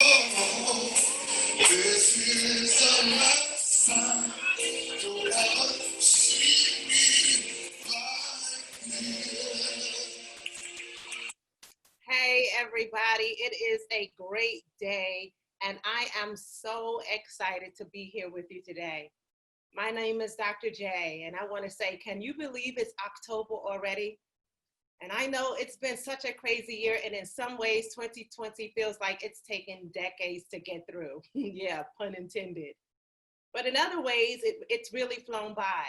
This is a lesson to ever see me like this. Hey, everybody, it is a great day, and I am so excited to be here with you today. My name is Dr. J, and I want to say, can you believe it's October already? And I know it's been such a crazy year, and in some ways, 2020 feels like it's taken decades to get through. Yeah, pun intended. But in other ways, it's really flown by.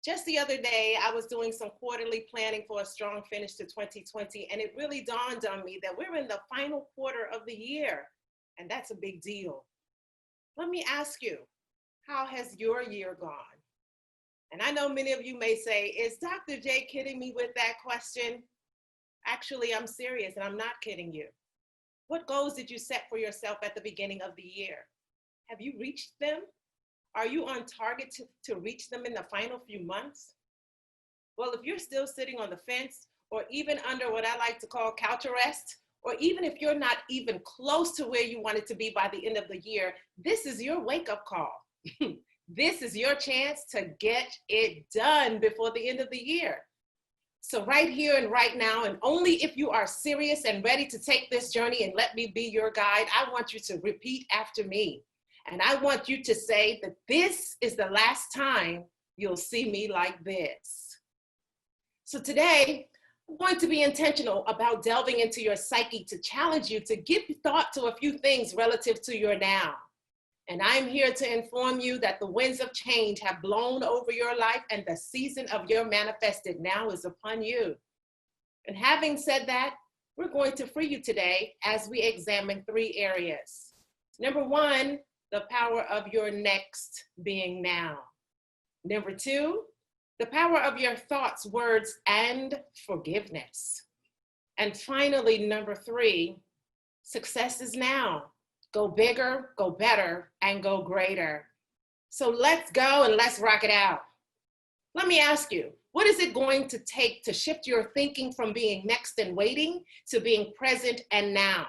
Just the other day, I was doing some quarterly planning for a strong finish to 2020, and it really dawned on me that we're in the final quarter of the year, and that's a big deal. Let me ask you, how has your year gone? And I know many of you may say, is Dr. J kidding me with that question? Actually, I'm serious and I'm not kidding you. What goals did you set for yourself at the beginning of the year? Have you reached them? Are you on target to reach them in the final few months? Well, if you're still sitting on the fence, or even under what I like to call couch arrest, or even if you're not even close to where you want it to be by the end of the year, this is your wake-up call. This is your chance to get it done before the end of the year. So right here and right now, and only if you are serious and ready to take this journey and let me be your guide, I want you to repeat after me. And I want you to say that this is the last time you'll see me like this. So today, I'm going to be intentional about delving into your psyche to challenge you to give thought to a few things relative to your now. And I'm here to inform you that the winds of change have blown over your life and the season of your manifested now is upon you. And having said that, we're going to free you today as we examine three areas. Number one, the power of your next being now. Number two, the power of your thoughts, words, and forgiveness. And finally, number three, success is now. Go bigger, go better, and go greater. So let's go and let's rock it out. Let me ask you, what is it going to take to shift your thinking from being next and waiting to being present and now?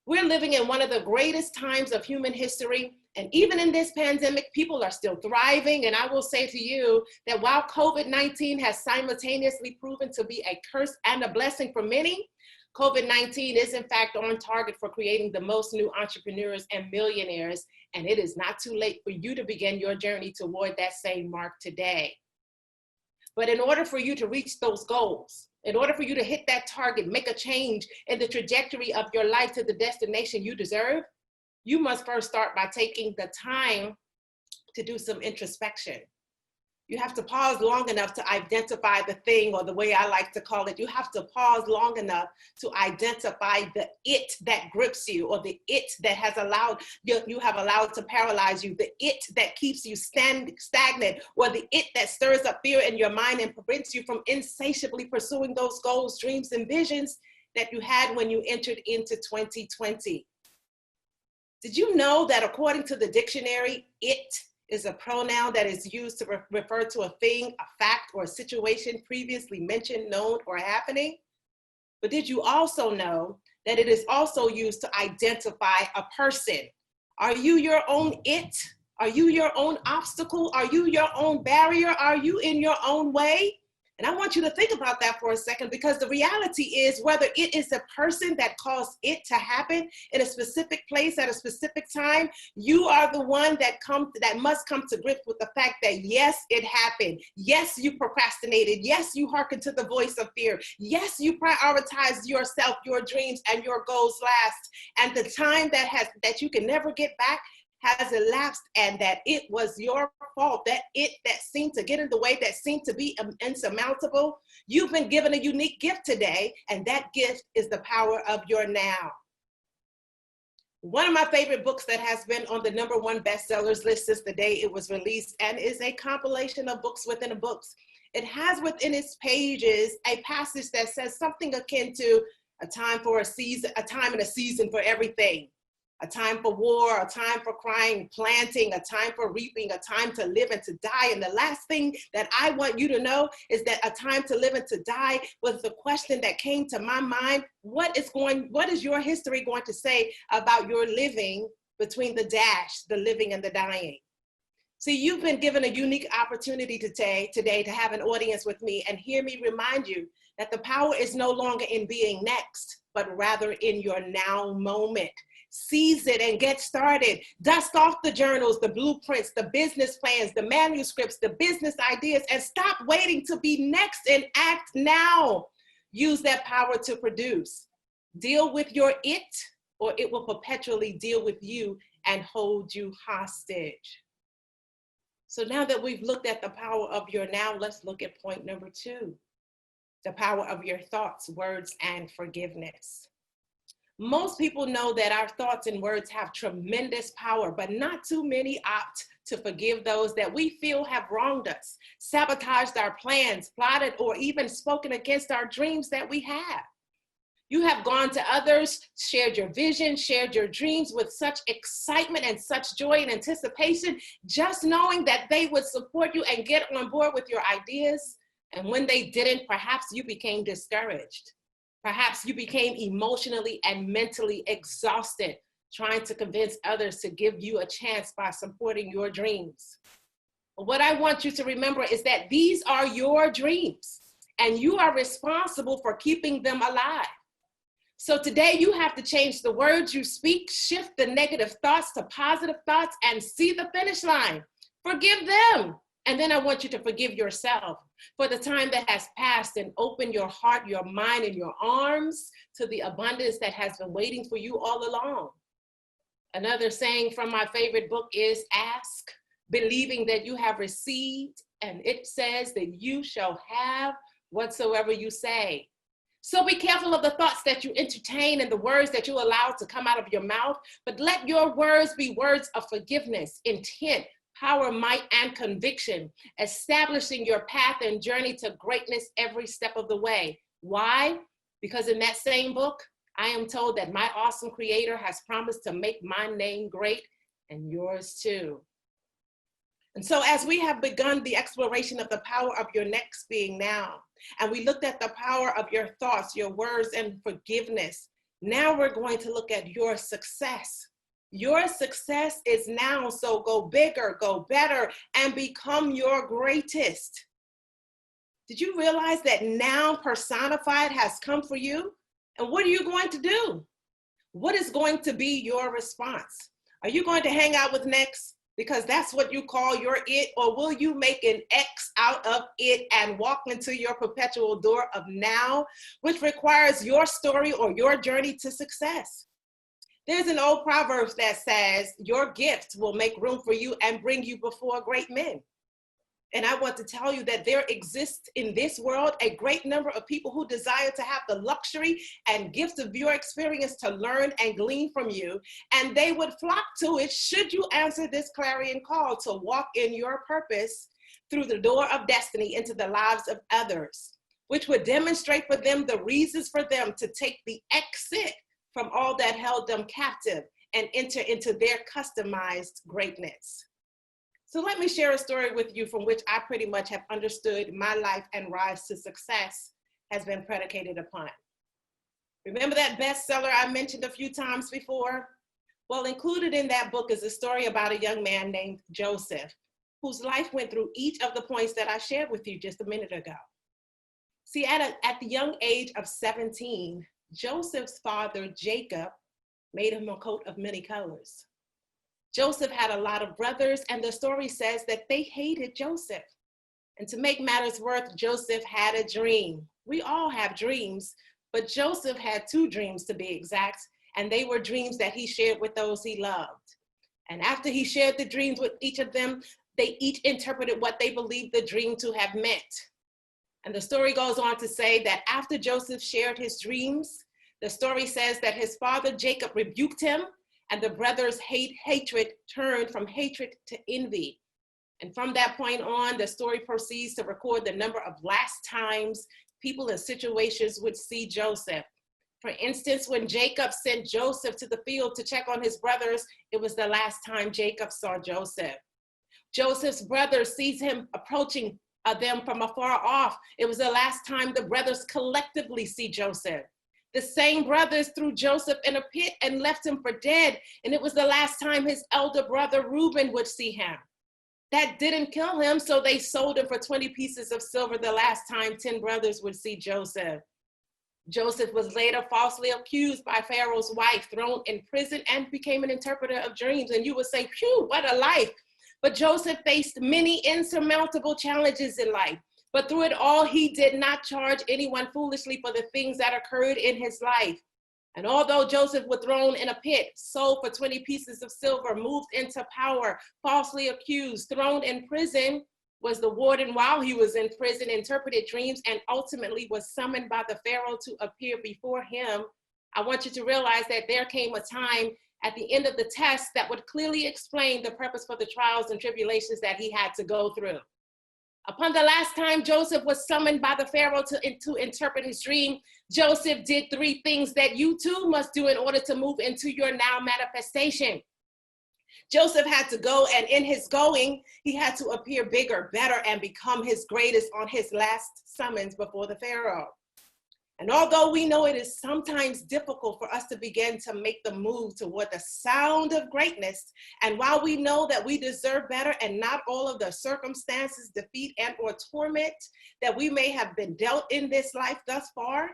We're living in one of the greatest times of human history, and even in this pandemic, people are still thriving. And I will say to you that while COVID-19 has simultaneously proven to be a curse and a blessing for many, COVID-19 is in fact on target for creating the most new entrepreneurs and millionaires, and it is not too late for you to begin your journey toward that same mark today. But in order for you to reach those goals, in order for you to hit that target, make a change in the trajectory of your life to the destination you deserve, you must first start by taking the time to do some introspection. You have to pause long enough to identify the thing, or the way I like to call it, you have to pause long enough to identify the it that grips you, or the it that has allowed you have allowed to paralyze you, the it that keeps you stagnant, or the it that stirs up fear in your mind and prevents you from insatiably pursuing those goals, dreams, and visions that you had when you entered into 2020. Did you know that according to the dictionary, it is a pronoun that is used to refer to a thing, a fact, or a situation previously mentioned, known, or happening? But did you also know that it is also used to identify a person? Are you your own it? Are you your own obstacle? Are you your own barrier? Are you in your own way? And I want you to think about that for a second, because the reality is, whether it is a person that caused it to happen in a specific place at a specific time, you are the one that must come to grips with the fact that yes, it happened. Yes, you procrastinated. Yes, you hearkened to the voice of fear. Yes, you prioritized yourself, your dreams, and your goals last. And the time that you can never get back has elapsed, and that it was your fault, that it that seemed to get in the way, that seemed to be insurmountable. You've been given a unique gift today, and that gift is the power of your now. One of my favorite books that has been on the #1 bestsellers list since the day it was released, and is a compilation of books within a book. It has within its pages a passage that says something akin to a time and a season for everything. A time for war, a time for crying, planting, a time for reaping, a time to live and to die. And the last thing that I want you to know is that a time to live and to die was the question that came to my mind. What is your history going to say about your living between the dash, the living and the dying? See, you've been given a unique opportunity today to have an audience with me and hear me remind you that the power is no longer in being next, but rather in your now moment. Seize it and get started. Dust off the journals, the blueprints, the business plans, the manuscripts, the business ideas, and stop waiting to be next and act now. Use that power to produce. Deal with your it, or it will perpetually deal with you and hold you hostage. So now that we've looked at the power of your now, let's look at point number 2, the power of your thoughts, words, and forgiveness. Most people know that our thoughts and words have tremendous power, but not too many opt to forgive those that we feel have wronged us, sabotaged our plans, plotted, or even spoken against our dreams that we have. You have gone to others, shared your vision, shared your dreams with such excitement and such joy and anticipation, just knowing that they would support you and get on board with your ideas. And when they didn't, perhaps you became discouraged. Perhaps you became emotionally and mentally exhausted, trying to convince others to give you a chance by supporting your dreams. But what I want you to remember is that these are your dreams, and you are responsible for keeping them alive. So today you have to change the words you speak, shift the negative thoughts to positive thoughts, and see the finish line. Forgive them. And then I want you to forgive yourself for the time that has passed and open your heart, your mind, and your arms to the abundance that has been waiting for you all along. Another saying from my favorite book is ask, believing that you have received, and it says that you shall have whatsoever you say. So be careful of the thoughts that you entertain and the words that you allow to come out of your mouth, but let your words be words of forgiveness, intent, power, might, and conviction, establishing your path and journey to greatness every step of the way. Why? Because in that same book, I am told that my awesome creator has promised to make my name great and yours too. And so as we have begun the exploration of the power of your next being now, and we looked at the power of your thoughts, your words, and forgiveness, now we're going to look at your success. Your success is now, so go bigger, go better, and become your greatest. Did you realize that now personified has come for you? And what are you going to do? What is going to be your response? Are you going to hang out with next because that's what you call your it, or will you make an X out of it and walk into your perpetual door of now, which requires your story or your journey to success? There's an old proverb that says, your gift will make room for you and bring you before great men. And I want to tell you that there exists in this world a great number of people who desire to have the luxury and gift of your experience to learn and glean from you. And they would flock to it should you answer this clarion call to walk in your purpose through the door of destiny into the lives of others, which would demonstrate for them the reasons for them to take the exit from all that held them captive and enter into their customized greatness. So let me share a story with you from which I pretty much have understood my life and rise to success has been predicated upon. Remember that bestseller I mentioned a few times before? Well, included in that book is a story about a young man named Joseph, whose life went through each of the points that I shared with you just a minute ago. See, at the young age of 17, Joseph's father, Jacob, made him a coat of many colors. Joseph had a lot of brothers, and the story says that they hated Joseph. And to make matters worse, Joseph had a dream. We all have dreams, but Joseph had 2 dreams to be exact, and they were dreams that he shared with those he loved. And after he shared the dreams with each of them, they each interpreted what they believed the dream to have meant. And the story goes on to say that after Joseph shared his dreams, the story says that his father Jacob rebuked him, and the brothers' hatred turned from hatred to envy. And from that point on, the story proceeds to record the number of last times people in situations would see Joseph. For instance, when Jacob sent Joseph to the field to check on his brothers, it was the last time Jacob saw Joseph. Joseph's brothers sees him approaching them from afar off. It was the last time the brothers collectively see Joseph. The same brothers threw Joseph in a pit and left him for dead. And it was the last time his elder brother Reuben would see him. That didn't kill him, so they sold him for 20 pieces of silver the last time 10 brothers would see Joseph. Joseph was later falsely accused by Pharaoh's wife, thrown in prison, and became an interpreter of dreams. And you would say, phew, what a life. But Joseph faced many insurmountable challenges in life. But through it all, he did not charge anyone foolishly for the things that occurred in his life. And although Joseph was thrown in a pit, sold for 20 pieces of silver, moved into power, falsely accused, thrown in prison, was the warden while he was in prison, interpreted dreams, and ultimately was summoned by the Pharaoh to appear before him, I want you to realize that there came a time at the end of the test that would clearly explain the purpose for the trials and tribulations that he had to go through. Upon the last time Joseph was summoned by the Pharaoh to interpret his dream, Joseph did 3 things that you too must do in order to move into your now manifestation. Joseph had to go, and in his going, he had to appear bigger, better, and become his greatest on his last summons before the Pharaoh. And although we know it is sometimes difficult for us to begin to make the move toward the sound of greatness, and while we know that we deserve better and not all of the circumstances, defeat, and or torment that we may have been dealt in this life thus far,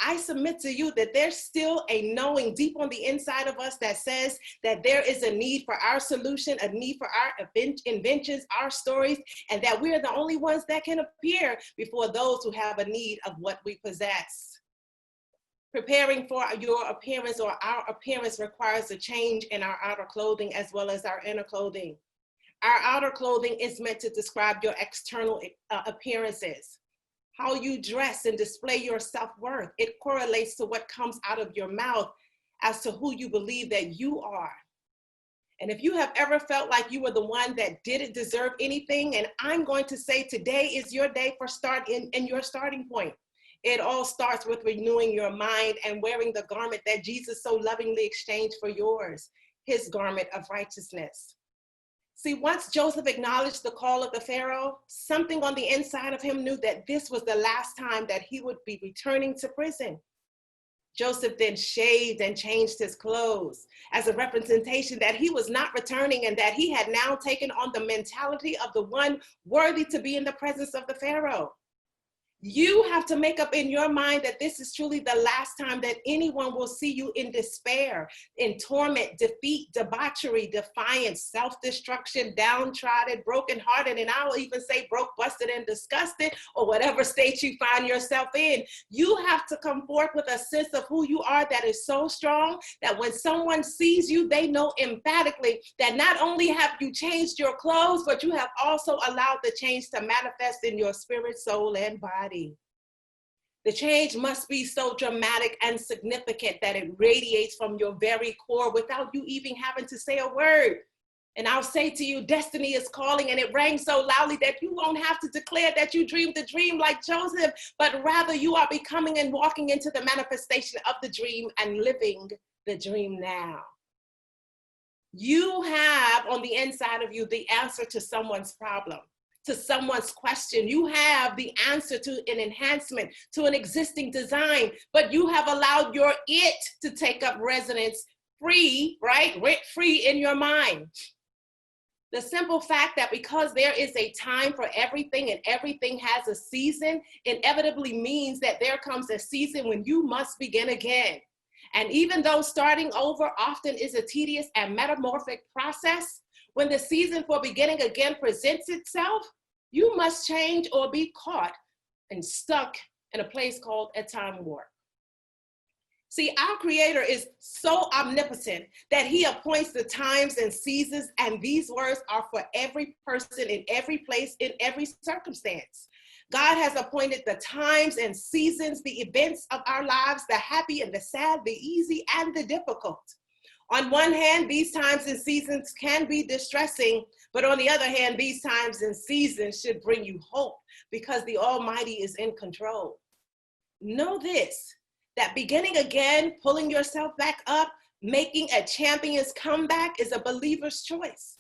I submit to you that there's still a knowing deep on the inside of us that says that there is a need for our solution, a need for our inventions, our stories, and that we are the only ones that can appear before those who have a need of what we possess. Preparing for your appearance or our appearance requires a change in our outer clothing as well as our inner clothing. Our outer clothing is meant to describe your external appearances. How you dress and display your self-worth. It correlates to what comes out of your mouth as to who you believe that you are. And if you have ever felt like you were the one that didn't deserve anything, and I'm going to say today is your day for start in your starting point. It all starts with renewing your mind and wearing the garment that Jesus so lovingly exchanged for yours, his garment of righteousness. See, once Joseph acknowledged the call of the Pharaoh, something on the inside of him knew that this was the last time that he would be returning to prison. Joseph then shaved and changed his clothes as a representation that he was not returning and that he had now taken on the mentality of the one worthy to be in the presence of the Pharaoh. You have to make up in your mind that this is truly the last time that anyone will see you in despair, in torment, defeat, debauchery, defiance, self-destruction, downtrodden, brokenhearted, and I will even say broke, busted, and disgusted, or whatever state you find yourself in. You have to come forth with a sense of who you are that is so strong that when someone sees you, they know emphatically that not only have you changed your clothes, but you have also allowed the change to manifest in your spirit, soul, and body. The change must be so dramatic and significant that it radiates from your very core without you even having to say a word. And I'll say to you, destiny is calling, and it rang so loudly that you won't have to declare that you dreamed the dream like Joseph, but rather you are becoming and walking into the manifestation of the dream and living the dream now. You have on the inside of you the answer to someone's problem, to someone's question. You have the answer to an enhancement, to an existing design, but you have allowed your it to take up residence free, right? Rent free in your mind. The simple fact that because there is a time for everything and everything has a season, inevitably means that there comes a season when you must begin again. And even though starting over often is a tedious and metamorphic process, when the season for beginning again presents itself, you must change or be caught and stuck in a place called a time warp. See, our Creator is so omnipotent that he appoints the times and seasons, and these words are for every person in every place, in every circumstance. God has appointed the times and seasons, the events of our lives, the happy and the sad, the easy and the difficult. On one hand, these times and seasons can be distressing, but on the other hand, these times and seasons should bring you hope because the Almighty is in control. Know this, That beginning again, pulling yourself back up, making a champion's comeback is a believer's choice.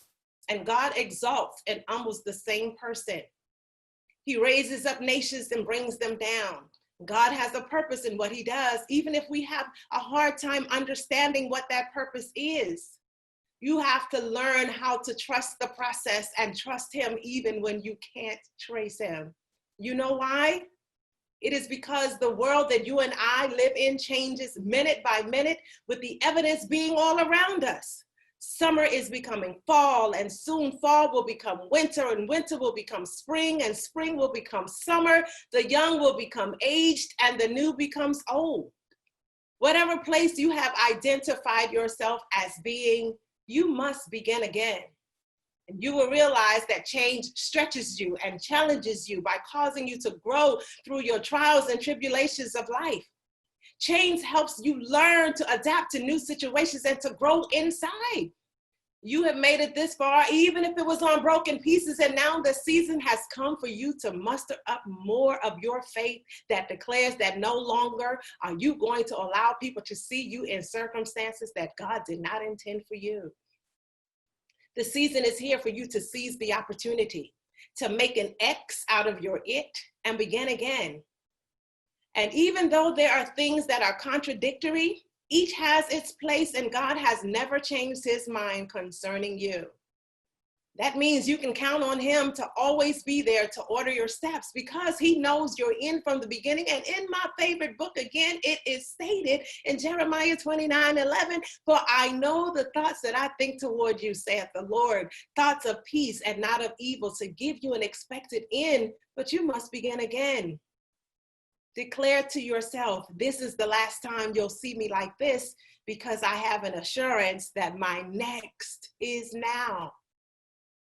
And God exalts and humbles the same person. He raises up nations and brings them down. God has a purpose in what he does, even if we have a hard time understanding what that purpose is. You have to learn how to trust the process and trust him even when you can't trace him. You know why? It is because the world that you and I live in changes minute by minute, with the evidence being all around us. Summer is becoming fall, and soon fall will become winter, and winter will become spring, and spring will become summer. The young will become aged, and the new becomes old. Whatever place you have identified yourself as being, you must begin again. And you will realize that change stretches you and challenges you by causing you to grow through your trials and tribulations of life. Change helps you learn to adapt to new situations and to grow inside. You have made it this far, even if it was on broken pieces, and now the season has come for you to muster up more of your faith that declares that no longer are you going to allow people to see you in circumstances that God did not intend for you. The season is here for you to seize the opportunity, to make an X out of your it and begin again. And even though there are things that are contradictory, each has its place, and God has never changed his mind concerning you. That means you can count on him to always be there to order your steps, because he knows you're in from the beginning. And in my favorite book, again, it is stated in Jeremiah 29:11, for I know the thoughts that I think toward you, saith the Lord, thoughts of peace and not of evil, to give you an expected end, but you must begin again. Declare to yourself, this is the last time you'll see me like this, because I have an assurance that my next is now.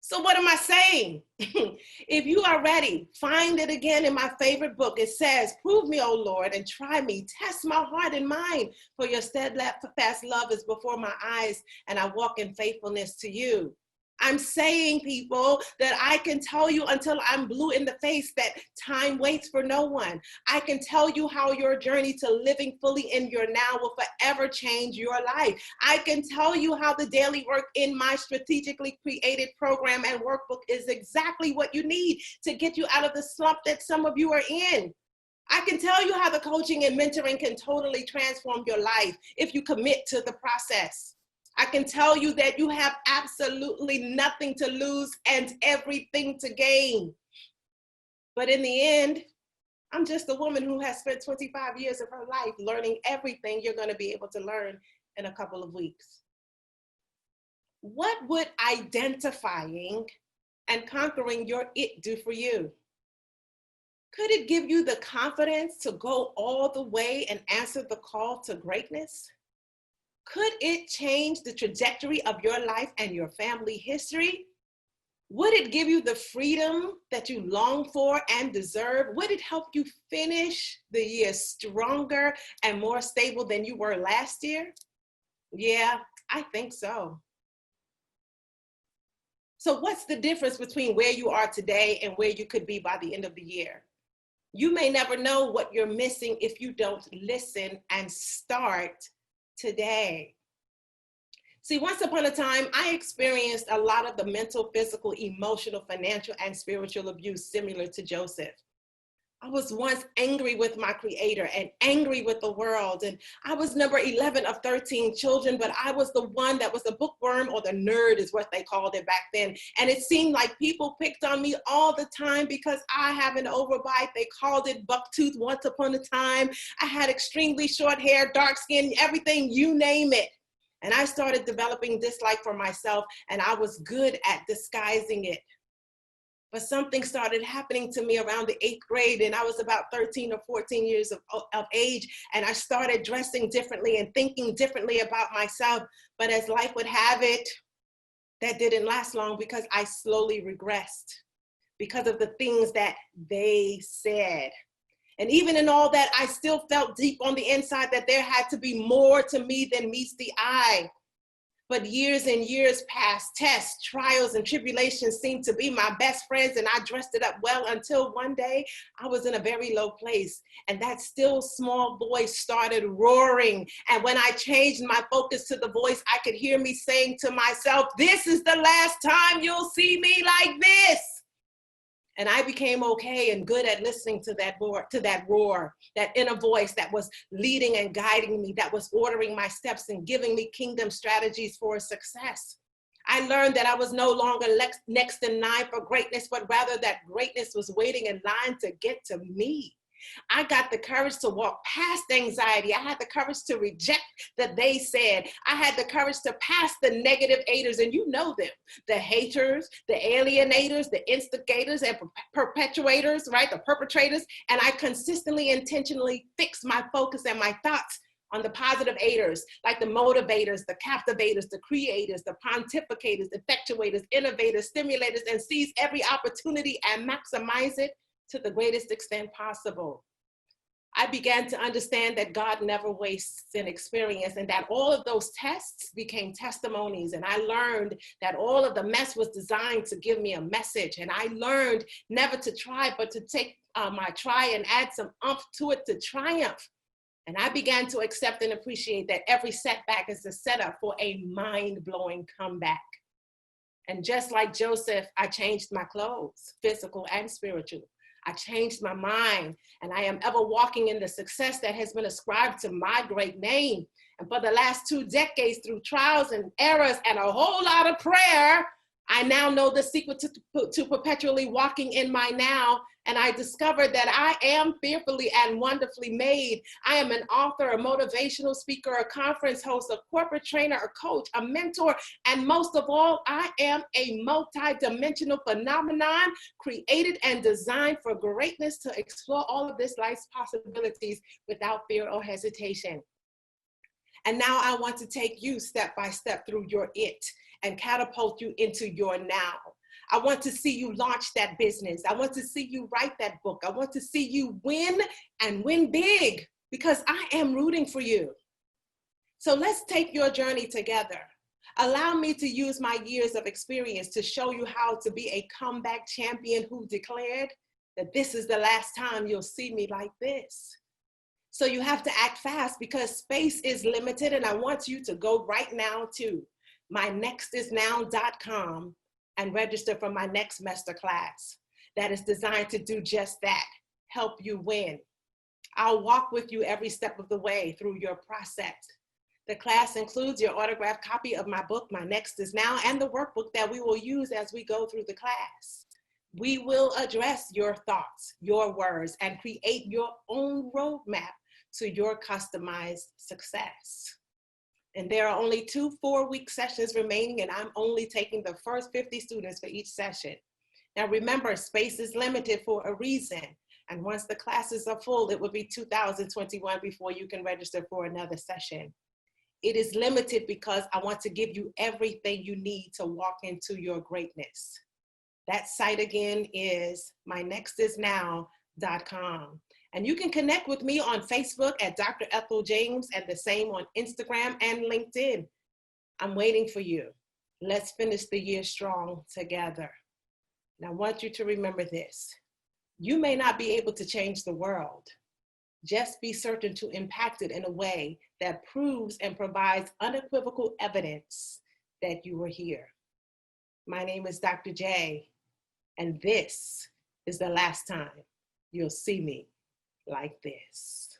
So what am I saying? If you are ready, find it again in my favorite book. It says, prove me, O Lord, and try me. Test my heart and mind, for your steadfast love is before my eyes, and I walk in faithfulness to you. I'm saying, people, that I can tell you until I'm blue in the face that time waits for no one. I can tell you how your journey to living fully in your now will forever change your life. I can tell you how the daily work in my strategically created program and workbook is exactly what you need to get you out of the slump that some of you are in. I can tell you how the coaching and mentoring can totally transform your life if you commit to the process. I can tell you that you have absolutely nothing to lose and everything to gain. But in the end, I'm just a woman who has spent 25 years of her life learning everything you're going to be able to learn in a couple of weeks. What would identifying and conquering your it do for you? Could it give you the confidence to go all the way and answer the call to greatness? Could it change the trajectory of your life and your family history? Would it give you the freedom that you long for and deserve? Would it help you finish the year stronger and more stable than you were last year? Yeah, I think so. So what's the difference between where you are today and where you could be by the end of the year? You may never know what you're missing if you don't listen and start today. See, once upon a time, I experienced a lot of the mental, physical, emotional, financial, and spiritual abuse similar to Joseph. I was once angry with my creator and angry with the world. And I was number 11 of 13 children, but I was the one that was the bookworm, or the nerd is what they called it back then. And it seemed like people picked on me all the time because I have an overbite. They called it bucktooth once upon a time. I had extremely short hair, dark skin, everything, you name it. And I started developing dislike for myself, and I was good at disguising it. But something started happening to me around the 8th grade, and I was about 13 or 14 years of age, and I started dressing differently and thinking differently about myself. But as life would have it, that didn't last long, because I slowly regressed because of the things that they said. And even in all that, I still felt deep on the inside that there had to be more to me than meets the eye. But years and years passed, tests, trials, and tribulations seemed to be my best friends, and I dressed it up well until one day I was in a very low place, and that still small voice started roaring. And when I changed my focus to the voice, I could hear me saying to myself, "This is the last time you'll see me like this." And I became okay and good at listening to that roar, that inner voice that was leading and guiding me, that was ordering my steps and giving me kingdom strategies for success. I learned that I was no longer next in line for greatness, but rather that greatness was waiting in line to get to me. I got the courage to walk past anxiety. I had the courage to reject the they said. I had the courage to pass the negative haters, and you know them, the haters, the alienators, the instigators and perpetuators, right? The perpetrators. And I consistently, intentionally fixed my focus and my thoughts on the positive haters, like the motivators, the captivators, the creators, the pontificators, effectuators, innovators, stimulators, and seize every opportunity and maximize it to the greatest extent possible. I began to understand that God never wastes an experience, and that all of those tests became testimonies. And I learned that all of the mess was designed to give me a message. And I learned never to try, but to take my try and add some oomph to it to triumph. And I began to accept and appreciate that every setback is a setup for a mind-blowing comeback. And just like Joseph, I changed my clothes, physical and spiritual. I changed my mind, and I am ever walking in the success that has been ascribed to my great name. And for the last 2 decades, through trials and errors and a whole lot of prayer, I now know the secret to perpetually walking in my now. And I discovered that I am fearfully and wonderfully made. I am an author, a motivational speaker, a conference host, a corporate trainer, a coach, a mentor, and most of all, I am a multi-dimensional phenomenon created and designed for greatness to explore all of this life's possibilities without fear or hesitation. And now I want to take you step by step through your it and catapult you into your now. I want to see you launch that business. I want to see you write that book. I want to see you win and win big, because I am rooting for you. So let's take your journey together. Allow me to use my years of experience to show you how to be a comeback champion who declared that this is the last time you'll see me like this. So you have to act fast, because space is limited, and I want you to go right now to mynextisnow.com and register for my next masterclass that is designed to do just that, help you win. I'll walk with you every step of the way through your process. The class includes your autographed copy of my book, My Next Is Now, and the workbook that we will use as we go through the class. We will address your thoughts, your words, and create your own roadmap to your customized success. And there are only 2 4-week sessions remaining, and I'm only taking the first 50 students for each session. Now remember, space is limited for a reason. And once the classes are full, it will be 2021 before you can register for another session. It is limited because I want to give you everything you need to walk into your greatness. That site again is mynextisnow.com. And you can connect with me on Facebook at Dr. Ethel James, and the same on Instagram and LinkedIn. I'm waiting for you. Let's finish the year strong together. And I want you to remember this. You may not be able to change the world. Just be certain to impact it in a way that proves and provides unequivocal evidence that you were here. My name is Dr. J, and this is the last time you'll see me like this.